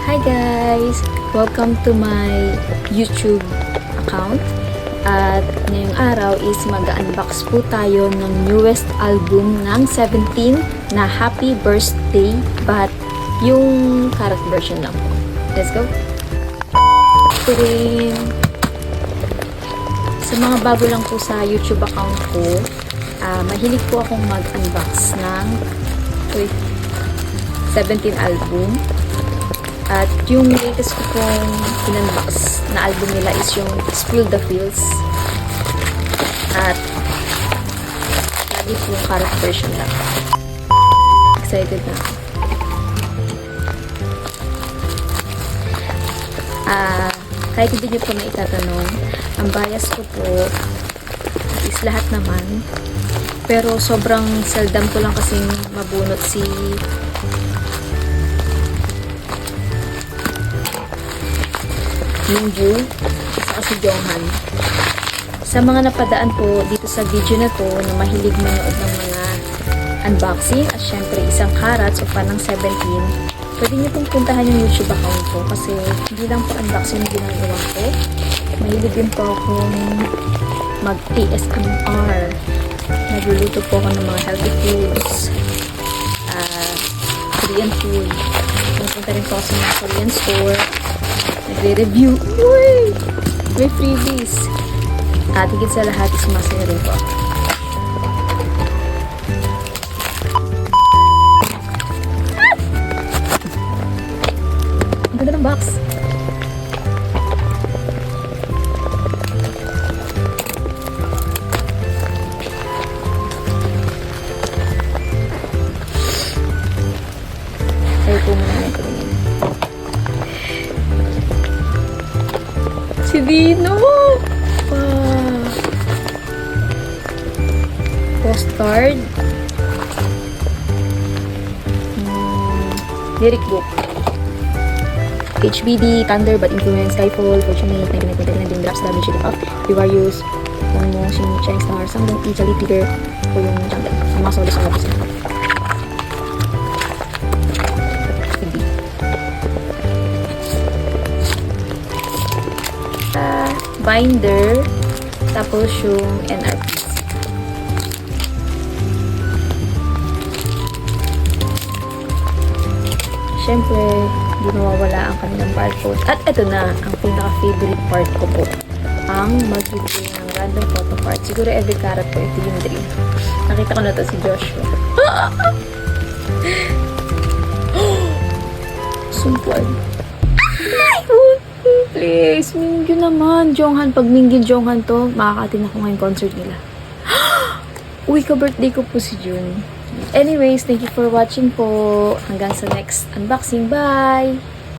Hi guys! Welcome to my YouTube account. At ngayong araw is mag-unbox po tayo ng newest album ng 17 na Happy Birthday, but yung karat version lang po. Let's go! Sa mga bago lang po sa YouTube account ko, mahilig po akong mag-unbox ng 17 album. At yung latest ko pong in-unbox na album nila is yung Spill the Feels. At lagi po yung current version lang. Excited na ako. Kahit hindi nyo po na itatanong, ang bias ko po is lahat naman. Pero sobrang seldom ko lang kasing mabunot si Mingyu at si Jonghan. Sa mga napadaan po dito sa video na to na mahilig manood ng mga unboxing at syempre isang karat o panang 17, pwede niyo pong puntahan yung YouTube account ko kasi hindi lang po unboxing yung ginagawa ko. Mahilig din po akong mag-ASMR. Nagluluto po ako ng mga healthy foods, Korean food. Pumunta rin po ako sa mga Korean store. Nagre-review. Uy! May freebies. At higit sa lahat is masaya rin po ako. Ang ganda ng box. Tayo po muna na ito. Si Dino! Postcard. Lyric book. HBD, Thunder, But Influence, Skyfall, Fortunate, 1999 Drops, Damage, Shit Up, Vivarius, Momo, Shining Star, Sangdong, Italy, Peter, o yung Jungle. Ang mga solos ang labas na. Binder, tapos yung NRPs. Siyempre, hindi mawawala ang kanilang barcode. At ito na, ang pinaka-favorite part ko po. Ang mag-review ng random photo part. Siguro every karat po, ito yung dream. Nakita ko na to si Joshua. Sumpad. Please, Mingyu naman. Jonghan, pag Mingyu Jonghan to, makakatin ako ngayong concert nila. Uy, ka-birthday ko po si June. Anyways, thank you for watching po. Hanggang sa next unboxing. Bye!